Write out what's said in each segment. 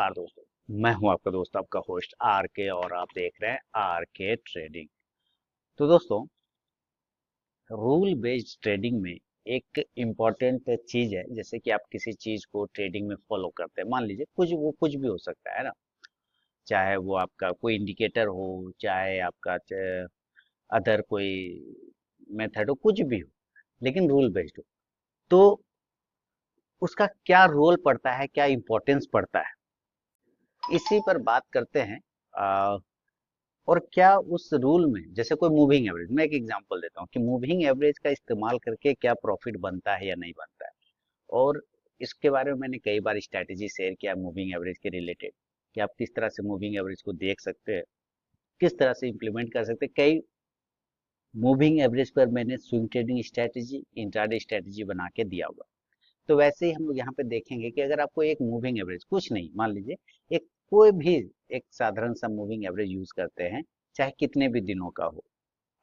नमस्कार दोस्तों। मैं हूं आपका दोस्त, आपका होस्ट आर के, और आप देख रहे हैं आर के ट्रेडिंग। तो दोस्तों, रूल बेस्ड ट्रेडिंग में एक इम्पॉर्टेंट चीज है। जैसे कि आप किसी चीज को ट्रेडिंग में फॉलो करते हैं, मान लीजिए कुछ भी हो सकता है ना। चाहे वो आपका कोई इंडिकेटर हो, चाहे आपका अदर कोई मेथड हो, कुछ भी हो, लेकिन रूल बेस्ड हो। तो उसका क्या रोल पड़ता है, क्या इंपॉर्टेंस पड़ता है, इसी पर बात करते हैं। और क्या उस रूल में, जैसे कोई मूविंग एवरेज, मैं एक एग्जांपल देता हूँ कि मूविंग एवरेज का इस्तेमाल करके क्या प्रॉफिट बनता है या नहीं बनता है। और इसके बारे में मैंने कई बार स्ट्रैटेजी शेयर किया मूविंग एवरेज के रिलेटेड, कि आप किस तरह से मूविंग एवरेज को देख सकते हैं, किस तरह से इंप्लीमेंट कर सकते हैं। कई मूविंग एवरेज पर मैंने swing trading strategy, intraday strategy बना के दिया हुआ। तो वैसे ही हम लोग यहाँ पे देखेंगे कि अगर आपको एक मूविंग एवरेज, कुछ नहीं, मान लीजिए एक कोई भी एक साधारण सा मूविंग एवरेज यूज करते हैं, चाहे कितने भी दिनों का हो,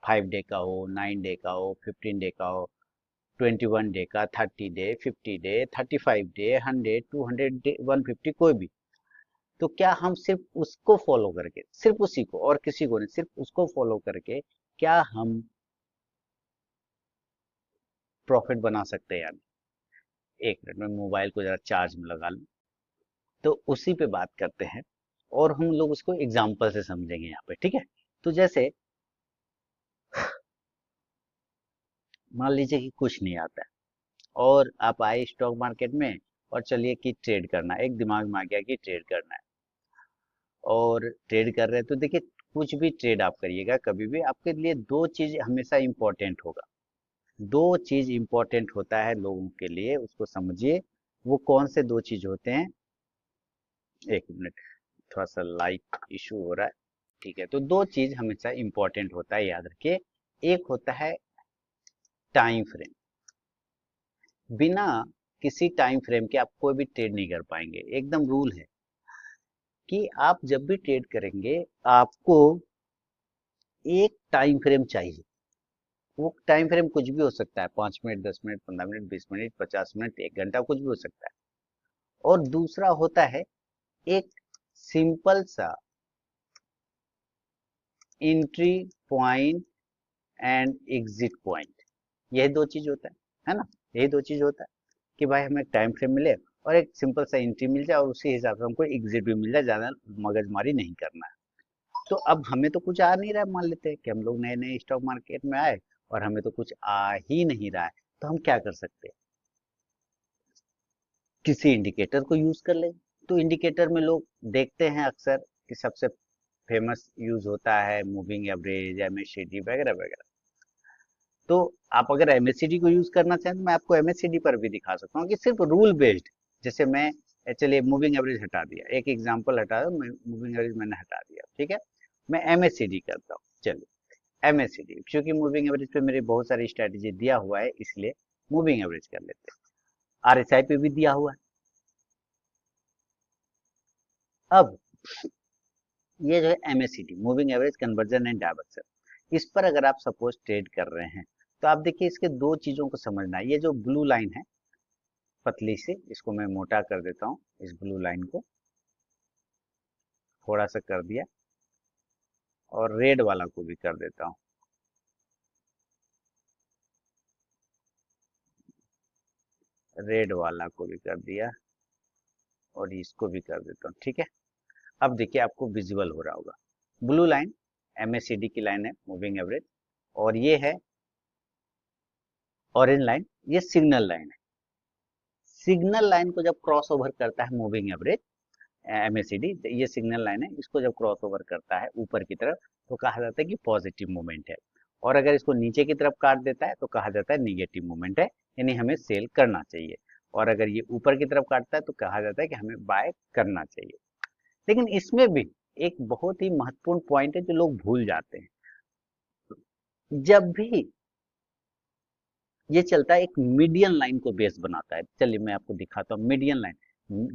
5 डे का हो, 9 डे का हो, 15 डे का हो, 21 डे का, 30 डे, 50 डे, 35 डे, 100, 200 डे, 150, कोई भी। तो क्या हम सिर्फ उसको फॉलो करके, सिर्फ उसी को और किसी को नहीं, सिर्फ उसको फॉलो करके क्या हम प्रॉफिट बना सकते हैं? यानी एक मिनट में मोबाइल को जरा चार्ज में लगा लूं, तो उसी पे बात करते हैं। और हम लोग उसको एग्जाम्पल से समझेंगे यहाँ पे, ठीक है। तो जैसे मान लीजिए कि कुछ नहीं आता है, और आप आए स्टॉक मार्केट में, और चलिए कि ट्रेड करना है, एक दिमाग में आ गया कि ट्रेड करना है, और ट्रेड कर रहे हैं। तो देखिए, कुछ भी ट्रेड आप करिएगा, कभी भी आपके लिए दो चीज हमेशा इंपॉर्टेंट होगा। दो चीज इंपॉर्टेंट होता है लोगों के लिए, उसको समझिए। वो कौन से दो चीज होते हैं? एक मिनट, थोड़ा सा लाइट इशू हो रहा है। ठीक है, तो दो चीज हमेशा इंपॉर्टेंट होता है, याद रखिए। एक होता है टाइम फ्रेम। बिना किसी टाइम फ्रेम के आप कोई भी ट्रेड नहीं कर पाएंगे। एकदम रूल है कि आप जब भी ट्रेड करेंगे, आपको एक टाइम फ्रेम चाहिए। वो टाइम फ्रेम कुछ भी हो सकता है, 5 minute, 10 minute, 15 minute, 20 minute, 50 minute, 1 घंटा, कुछ भी हो सकता है। और दूसरा होता है एक सिंपल सा entry point and exit point. यही दो चीज होता है ना। यही दो चीज होता है कि भाई हमें एक टाइम फ्रेम मिले, और एक सिंपल सा एंट्री मिल जाए, और उसी हिसाब से हमको एग्जिट भी मिल जाए, ज्यादा मगजमारी नहीं करना है। तो अब हमें तो कुछ आ नहीं रहा है, मान लेते हैं कि हम लोग नए नए स्टॉक मार्केट में आए, और हमें तो कुछ आ ही नहीं रहा है। तो हम क्या कर सकते हैं? किसी इंडिकेटर को यूज कर ले। तो इंडिकेटर में लोग देखते हैं अक्सर कि सबसे फेमस यूज होता है मूविंग एवरेज, एमएसीडी वगैरह वगैरह। तो आप अगर एमएससीडी को यूज करना चाहें, तो मैं आपको एमएससीडी पर भी दिखा सकता हूँ कि सिर्फ रूल बेस्ड। जैसे मैं, चलिए मूविंग एवरेज हटा दिया, एक एग्जांपल हटा दो, मैं मूविंग एवरेज मैंने हटा दिया, ठीक है। मैं एमएससीडी करता हूँ, चलिए। एमएससीडी, क्योंकि मूविंग एवरेज पे मेरे बहुत सारी स्ट्रेटेजी दिया हुआ है, इसलिए मूविंग एवरेज कर लेते हैं। आरएसआई पे भी दिया हुआ है। अब ये जो है MSCD, moving average conversion and diversion, इस पर अगर आप सपोज ट्रेड कर रहे हैं, तो आप देखिए इसके दो चीजों को समझना है। ये जो ब्लू लाइन है पतली सी, इसको मैं मोटा कर देता हूँ, इस ब्लू लाइन को थोड़ा सा कर दिया, और रेड वाला को भी कर देता हूँ, रेड वाला को भी कर दिया, और इसको भी कर देता हूँ, ठीक है। अब देखिए आपको विजुअल हो रहा होगा। ब्लू लाइन एमएससीडी की लाइन है, मूविंग एवरेज, और ये है ऑरेंज लाइन, ये सिग्नल लाइन है। सिग्नल लाइन को जब क्रॉस ओवर करता है मूविंग एवरेज, एमएससीडी, ये सिग्नल लाइन है, इसको जब क्रॉस ओवर करता है ऊपर की तरफ, तो कहा जाता है कि पॉजिटिव मूवमेंट है। और अगर इसको नीचे की तरफ काट देता है, तो कहा जाता है निगेटिव मूवमेंट है, यानी हमें सेल करना चाहिए। और अगर ये ऊपर की तरफ काटता है, तो कहा जाता है कि हमें बाय करना चाहिए। लेकिन इसमें भी एक बहुत ही महत्वपूर्ण पॉइंट है जो लोग भूल जाते हैं। जब भी ये चलता है, एक मीडियन लाइन को बेस बनाता है। चलिए मैं आपको दिखाता हूँ मीडियन लाइन।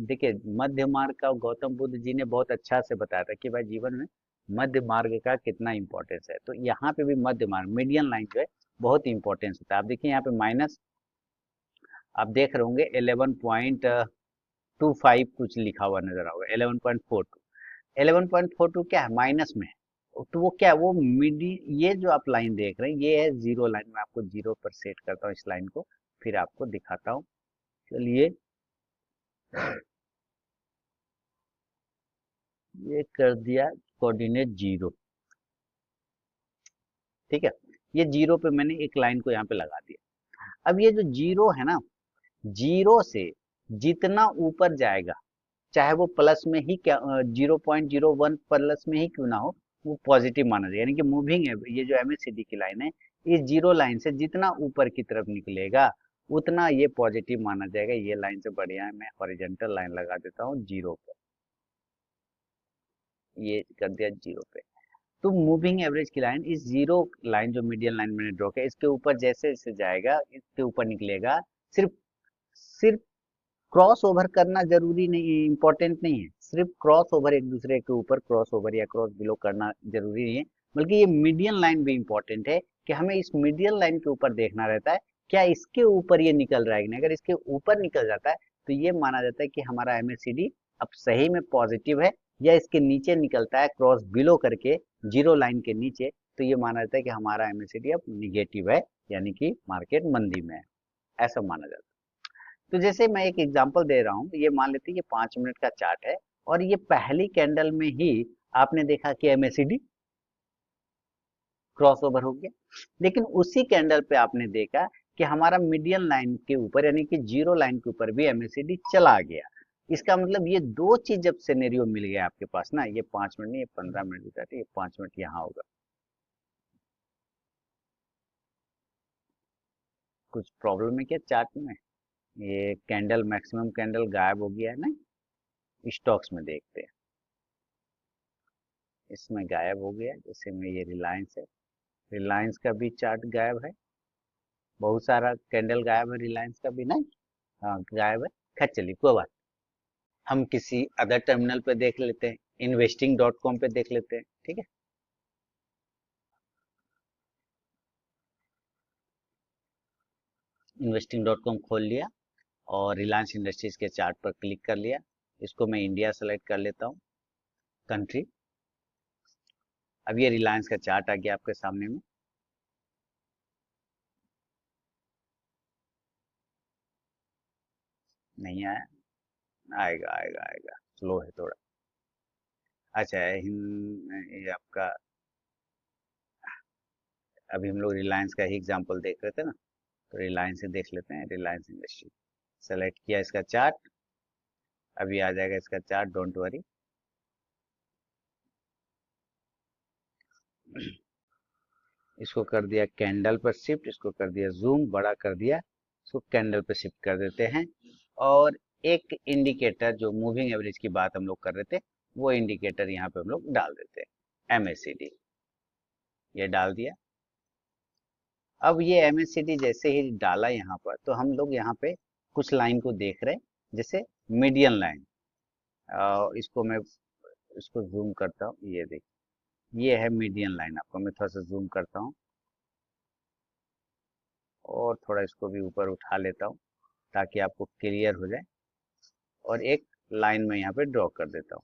देखिए, मध्य मार्ग का गौतम बुद्ध जी ने बहुत अच्छा से बताया था कि भाई जीवन में मध्य मार्ग का कितना इंपॉर्टेंस है। तो यहाँ पे भी मध्य मार्ग, मीडियन लाइन जो है, बहुत इंपॉर्टेंस होता है। आप देखिए यहाँ पे माइनस, आप देख रहे होंगे 11.5 11.25 कुछ लिखा हुआ नजर आओगे, 11.42। 11.42 क्या है, माइनस में है। तो वो क्या है, वो मिडी, ये जो आप लाइन देख रहे हैं ये है जीरो लाइन। मैं आपको जीरो पर सेट करता हूँ इस लाइन को, फिर आपको दिखाता हूँ। चलिए, ये कर दिया कोऑर्डिनेट जीरो, ठीक है। ये जीरो पे मैंने एक लाइन को यहाँ पे लगा दिया। अब ये जो जीरो है ना, जीरो से जितना ऊपर जाएगा, चाहे वो प्लस में ही क्या, 0.01 प्लस में ही क्यों ना हो, वो पॉजिटिव माना जाएगा। यानी कि मूविंग है ये जो एमएससीडी की लाइन है, इस जीरो लाइन से जितना ऊपर की तरफ निकलेगा उतना ये पॉजिटिव माना जाएगा। ये लाइन से बढ़िया है, मैं हॉरिजॉन्टल लाइन लगा देता हूँ जीरो पे, ये कर दिया जीरो पे। तो मूविंग एवरेज की लाइन, इस जीरो लाइन जो मीडियन लाइन मैंने ड्रॉ किया, इसके ऊपर जैसे जैसे जाएगा, इसके ऊपर निकलेगा, सिर्फ सिर्फ क्रॉस ओवर करना जरूरी नहीं, इंपॉर्टेंट नहीं है। सिर्फ क्रॉस ओवर, एक दूसरे के ऊपर क्रॉस ओवर या क्रॉस बिलो करना जरूरी नहीं है, बल्कि ये मीडियन लाइन भी इंपॉर्टेंट है कि हमें इस मीडियन लाइन के ऊपर देखना रहता है, क्या इसके ऊपर ये निकल रहा है कि नहीं। अगर इसके ऊपर निकल जाता है तो ये माना जाता है कि हमारा एमएससीडी अब सही में पॉजिटिव है, या इसके नीचे निकलता है क्रॉस बिलो करके जीरो लाइन के नीचे, तो ये माना जाता है कि हमारा एमएससीडी अब निगेटिव है, यानी कि मार्केट मंदी में है, ऐसा माना जाता है। तो जैसे मैं एक एग्जांपल दे रहा हूँ, ये मान लेते हैं ये 5 मिनट का चार्ट है, और ये पहली कैंडल में ही आपने देखा कि एमएससीडी क्रॉस ओवर हो गया। लेकिन उसी कैंडल पे आपने देखा कि हमारा मीडियन लाइन के ऊपर, यानी कि जीरो लाइन के ऊपर भी एमएससीडी चला गया। इसका मतलब ये दो चीज जब सिनेरियो मिल गया आपके पास ना, ये 5 मिनट नहीं, ये 15 मिनट की चार्ट है, ये 5 मिनट यहाँ होगा। कुछ प्रॉब्लम है क्या चार्ट में? ये कैंडल, मैक्सिमम कैंडल गायब हो गया है ना, स्टॉक्स में देखते हैं, इसमें गायब हो गया। जैसे में ये रिलायंस है, रिलायंस का भी चार्ट गायब है, बहुत सारा कैंडल गायब है रिलायंस का भी नहीं, हाँ गायब है। खैर चलिए कोई बात, हम किसी अदर टर्मिनल पे देख लेते हैं, investing.com पे देख लेते हैं, ठीक है। investing.com खोल लिया और रिलायंस इंडस्ट्रीज के चार्ट पर क्लिक कर लिया। इसको मैं इंडिया सेलेक्ट कर लेता हूँ, कंट्री। अब ये रिलायंस का चार्ट आ गया आपके सामने में। नहीं आया, आएगा आएगा आएगा, स्लो है थोड़ा। अच्छा है ये आपका, अभी हम लोग रिलायंस का ही एग्जांपल देख रहे थे ना, तो रिलायंस से देख लेते हैं, रिलायंस इंडस्ट्री सेलेक्ट किया इसका चार्ट। अभी आ जाएगा इसका चार्ट, डोंट वरी। इसको कर दिया कैंडल पर शिफ्ट, इसको कर दिया जूम, बड़ा कर दिया, इसको कैंडल पर शिफ्ट कर देते हैं। और एक इंडिकेटर, जो मूविंग एवरेज की बात हम लोग कर रहे थे, वो इंडिकेटर यहाँ पे हम लोग डाल देते हैं, एमएससीडी, ये डाल दिया। अब ये एमएससीडी जैसे ही डाला यहाँ पर, तो हम लोग यहाँ पे कुछ लाइन को देख रहे हैं, जैसे मीडियन लाइन। इसको मैं, इसको जूम करता हूँ, ये देखिए ये है मीडियन लाइन। आपको मैं थोड़ा सा जूम करता हूँ और थोड़ा इसको भी ऊपर उठा लेता हूँ ताकि आपको क्लियर हो जाए, और एक लाइन में यहाँ पे ड्रॉ कर देता हूँ।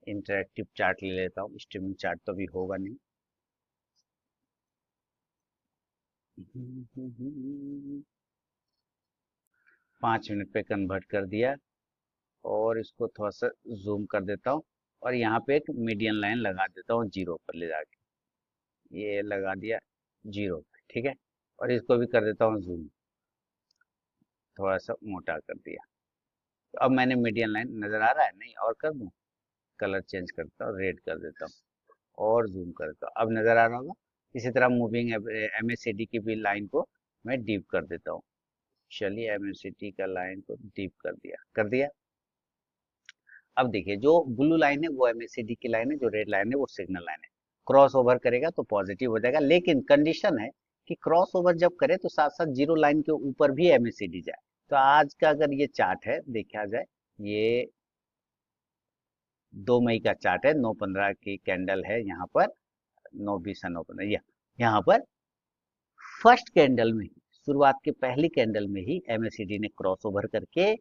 इंटरेक्टिव चार्ट ले लेता हूँ, स्ट्रीमिंग चार्ट तो अभी होगा नहीं। 5 मिनट पे कन्वर्ट कर दिया, और इसको थोड़ा सा जूम कर देता हूँ, और यहाँ पे एक मीडियन लाइन लगा देता हूँ जीरो पर ले जाके, ये लगा दिया जीरो पे, ठीक है। और इसको भी कर देता हूँ जूम, थोड़ा सा मोटा कर दिया। तो अब मैंने मीडियन लाइन, नजर आ रहा है नहीं, और कर दूँ, कलर चेंज करता हूँ, रेड कर देता हूँ, और जूम करता हूँ, अब नजर आ रहा होगा। इसी तरह मूविंग एमएससीडी की भी लाइन को मैं डीप कर देता हूँ। चलिए एमएससीडी का लाइन को डीप कर दिया, कर दिया। अब देखिए जो ब्लू लाइन है वो एमएससीडी की लाइन है, जो रेड लाइन है वो सिग्नल लाइन है। क्रॉस ओवर करेगा तो पॉजिटिव हो जाएगा, लेकिन कंडीशन है कि क्रॉस ओवर जब करे तो साथ साथ जीरो लाइन के ऊपर भी एमएससीडी जाए। तो आज का अगर ये चार्ट है देखा जाए, ये 2 मई का चार्ट है, 9/15 की कैंडल है यहाँ पर, 9/20 है, 9/15, यहाँ पर फर्स्ट कैंडल में, शुरुआत की पहली कैंडल में ही एमएससीडी ने क्रॉस ओवर करके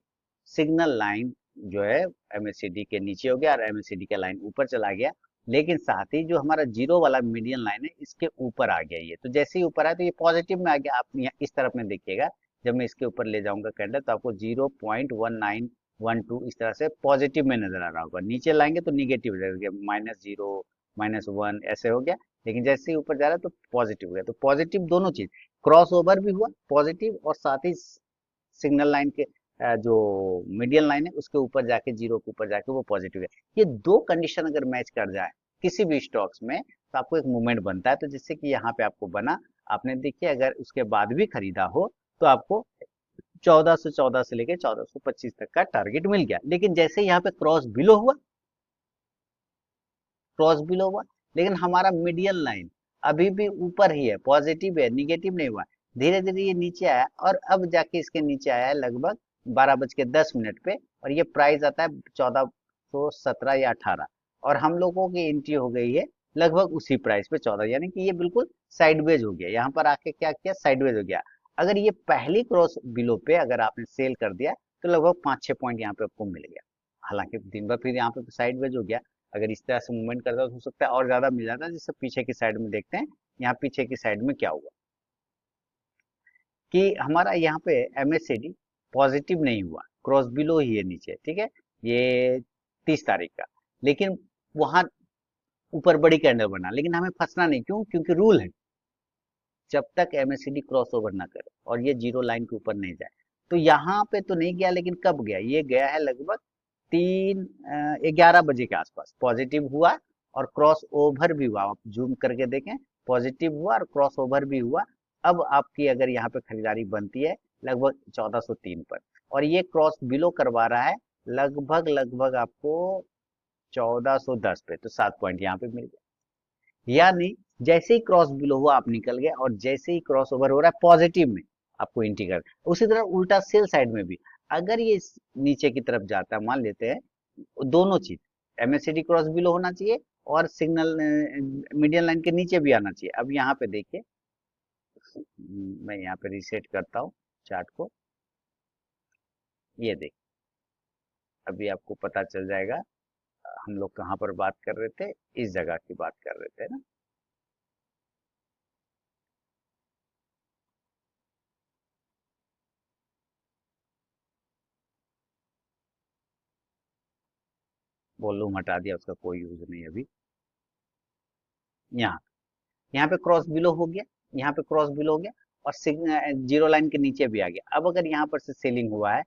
सिग्नल लाइन जो है एमएससीडी के नीचे हो गया और एमएससीडी का लाइन ऊपर चला गया। लेकिन साथ ही जो हमारा जीरो वाला मीडियन लाइन है इसके ऊपर आ गया ये, तो जैसे ही ऊपर आया तो ये पॉजिटिव में आ गया। आप यहाँ इस तरफ में देखिएगा, जब मैं इसके ऊपर ले जाऊंगा कैंडल तो आपको 0.1912 इस तरह से पॉजिटिव में नजर आ रहा होगा। नीचे लाएंगे तो निगेटिव हो जाएगा, -0 -1 ऐसे हो गया। लेकिन जैसे ही ऊपर जा रहा है तो पॉजिटिव हो गया। तो पॉजिटिव दोनों चीज, क्रॉस ओवर भी हुआ पॉजिटिव, और साथ ही सिग्नल लाइन के जो मीडियन लाइन है उसके ऊपर जाके, जीरो के ऊपर जाके वो पॉजिटिव है। ये दो कंडीशन अगर मैच कर जाए किसी भी स्टॉक्स में तो आपको एक मूवमेंट बनता है। तो जिससे कि यहाँ पे आपको बना, आपने देखिए अगर उसके बाद भी खरीदा हो तो आपको 1414 से लेके 1425 तक का टारगेट मिल गया। लेकिन जैसे यहाँ पे क्रॉस बिलो हुआ, क्रॉस बिलो हुआ, लेकिन हमारा मीडियन लाइन अभी भी ऊपर ही है, पॉजिटिव है, निगेटिव नहीं हुआ। धीरे धीरे ये नीचे आया और अब जाके इसके नीचे आया है लगभग 12:10 पे, और ये प्राइस आता है 1417 या 18, और हम लोगों की एंट्री हो गई है लगभग उसी प्राइस पे 14, यानी कि ये बिल्कुल साइडवेज हो गया। यहाँ पर आके क्या किया, साइडवेज हो गया। अगर ये पहली क्रॉस बिलो पे अगर आपने सेल कर दिया तो लगभग 5-6 पॉइंट यहाँ पे आपको मिल गया। हालांकि दिन भर फिर यहाँ पे साइडवेज हो गया। अगर इस तरह से मूवमेंट करता तो हो सकता है और ज्यादा मिल जाता। जिससे पीछे की साइड में देखते हैं, यहाँ पीछे की साइड में क्या हुआ कि हमारा यहाँ पे एमएससीडी पॉजिटिव नहीं हुआ, क्रॉस बिलो ही है नीचे, ठीक है, ये 30 तारीख का। लेकिन वहां ऊपर बड़ी कैंडल बना, लेकिन हमें फंसना नहीं, क्यों? क्योंकि रूल है जब तक एमएससीडी क्रॉस ओवर ना करे और ये जीरो लाइन के ऊपर नहीं जाए। तो यहाँ पे तो नहीं गया, लेकिन कब गया, ये गया है लगभग 11 बजे के आसपास पॉजिटिव हुआ और क्रॉस ओवर भी हुआ। आप जूम करके देखें, पॉजिटिव हुआ और क्रॉस ओवर भी हुआ। अब आपकी अगर यहाँ पे खरीदारी बनती है लगभग 1403 पर, और ये क्रॉस बिलो करवा रहा है लगभग लगभग आपको 1410 पे, तो 7 पॉइंट यहाँ पे मिल गया। यानी जैसे ही क्रॉस बिलो हुआ आप निकल गए, और जैसे ही क्रॉस ओवर हो रहा है पॉजिटिव में आपको एंट्री कर। उसी तरह उल्टा सेल साइड में भी अगर ये नीचे की तरफ जाता है, मान लेते हैं दोनों चीज, एमएससीडी क्रॉस बिलो होना चाहिए और सिग्नल मीडियन लाइन के नीचे भी आना चाहिए। अब यहाँ पे देखिए, मैं यहाँ पे रिसेट करता हूँ चार्ट को, ये देख, अभी आपको पता चल जाएगा हम लोग कहाँ पर बात कर रहे थे, इस जगह की बात कर रहे थे ना। वॉल्यूम हटा दिया, उसका कोई यूज नहीं अभी। यहाँ यहाँ पे क्रॉस बिलो हो गया, यहाँ पे क्रॉस बिलो हो गया, और जीरो लाइन के नीचे भी आ गया। अब अगर यहाँ पर से सेलिंग हुआ है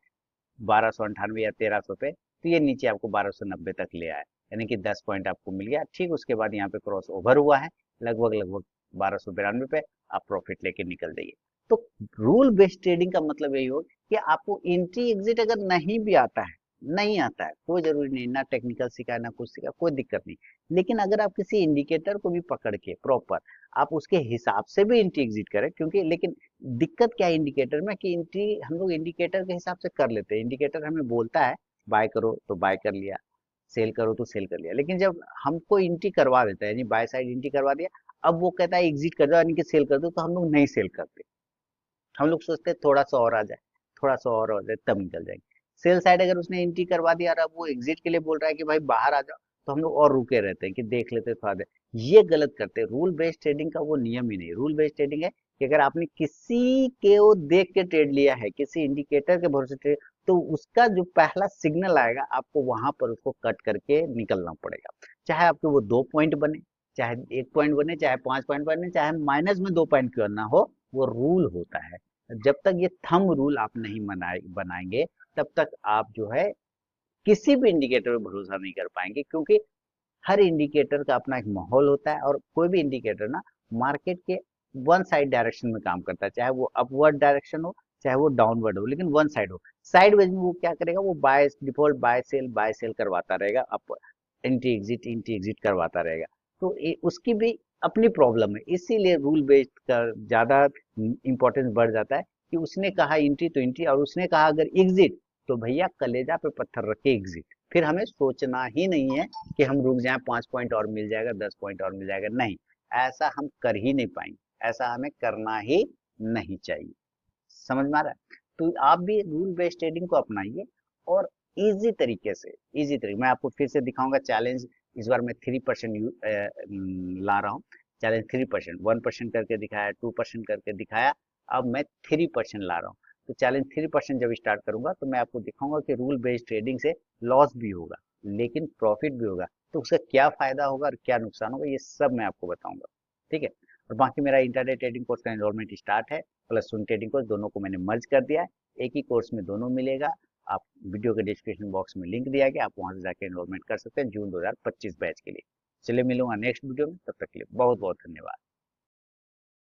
1298 या 1300 पे, तो ये नीचे आपको 1290 तक ले आया, यानी कि 10 पॉइंट आपको मिल गया। ठीक उसके बाद यहाँ पे क्रॉस ओवर हुआ है लगभग लगभग 1292 पे, आप प्रॉफिट लेके निकल जाइए। तो रूल बेस्ड ट्रेडिंग का मतलब यही हो कि आपको एंट्री एग्जिट अगर नहीं भी आता है, नहीं आता है, कोई जरूरी नहीं, ना टेक्निकल सीखा है ना कुछ सीखा, कोई दिक्कत नहीं। लेकिन अगर आप किसी इंडिकेटर को भी पकड़ के प्रॉपर आप उसके हिसाब से भी एंट्री एग्जिट करें, क्योंकि लेकिन दिक्कत क्या है इंडिकेटर में कि एंट्री हम लोग इंडिकेटर के हिसाब से कर लेते हैं। इंडिकेटर हमें बोलता है बाय करो तो बाय कर लिया, सेल करो तो सेल कर लिया, लेकिन जब हमको एंट्री करवा देता है, यानी बाय साइड एंट्री करवा दिया, अब वो कहता है एग्जिट कर दो यानी कि सेल कर दो, तो हम लोग नहीं सेल करते। हम लोग सोचते हैं थोड़ा सा और आ जाए, थोड़ा सा और आ जाए तब निकल जाएंगे। सेल साइड अगर उसने एंट्री करवा दिया और अब वो एग्जिट के लिए बोल रहा है कि भाई बाहर आ जाओ, तो हम लोग और रुके रहते हैं कि देख लेते थोड़ा देर। ये गलत करते हैं। रूल बेस्ड ट्रेडिंग का वो नियम ही नहीं। रूल बेस्ड ट्रेडिंग है कि अगर आपने किसी के वो देख के ट्रेड लिया है, किसी इंडिकेटर के भरोसे ट्रेड, तो उसका जो पहला सिग्नल आएगा आपको वहां पर उसको कट करके निकलना पड़ेगा। चाहे आपके वो 2 पॉइंट बने, चाहे 1 पॉइंट बने, चाहे 5 पॉइंट बने, चाहे माइनस में 2 पॉइंट क्यों ना हो, वो रूल होता है। जब तक ये थंब रूल आप नहीं बनाएंगे तब तक आप जो है किसी भी इंडिकेटर पर भरोसा नहीं कर पाएंगे, क्योंकि हर इंडिकेटर का अपना एक माहौल होता है, और कोई भी इंडिकेटर ना मार्केट के वन साइड डायरेक्शन में काम करता है, चाहे वो अपवर्ड डायरेक्शन हो चाहे वो डाउनवर्ड हो, लेकिन वन साइड हो। साइड वेज में वो क्या करेगा, वो बाय डिफॉल्ट बाय सेल करवाता रहेगा, अप एंट्री एग्जिट करवाता रहेगा। तो उसकी भी अपनी प्रॉब्लम है, इसीलिए रूल बेस्ड का ज्यादा इंपॉर्टेंस बढ़ जाता है कि उसने कहा एंट्री तो एंट्री, और उसने कहा अगर एग्जिट तो भैया कलेजा पे पत्थर रख के एग्जिट। फिर हमें सोचना ही नहीं है कि हम रुक जाएं, 5 पॉइंट और मिल जाएगा, 10 पॉइंट और मिल जाएगा, नहीं, ऐसा हम कर ही नहीं पाएंगे, ऐसा हमें करना ही नहीं चाहिए। समझ में आ रहा है? तो आप भी रूल बेस्ड ट्रेडिंग को अपनाइए और इजी तरीके से, इजी तरीके, मैं आपको फिर से दिखाऊंगा चैलेंज। इस बार मैं 3% ला रहा हूँ। चैलेंज 3%, 1% करके दिखाया, 2% करके दिखाया, अब मैं 3% ला रहा हूँ। तो चैलेंज 3% जब स्टार्ट करूंगा तो मैं आपको दिखाऊंगा कि रूल बेस्ड ट्रेडिंग से लॉस भी होगा लेकिन प्रॉफिट भी होगा, तो उसका क्या फायदा होगा और क्या नुकसान होगा, ये सब मैं आपको बताऊंगा। ठीक है? और बाकी मेरा इंटरडे ट्रेडिंग कोर्स का एनरोलमेंट स्टार्ट है, प्लस स्विंग ट्रेडिंग कोर्स, दोनों को मैंने मर्ज कर दिया है, एक ही कोर्स में दोनों मिलेगा। आप वीडियो के डिस्क्रिप्शन बॉक्स में लिंक दिया गया, आप वहां से जाके एनरोलमेंट कर सकते हैं जून 2025 बैच के लिए। चलिए मिलूंगा नेक्स्ट वीडियो में, तब तक के लिए बहुत बहुत धन्यवाद।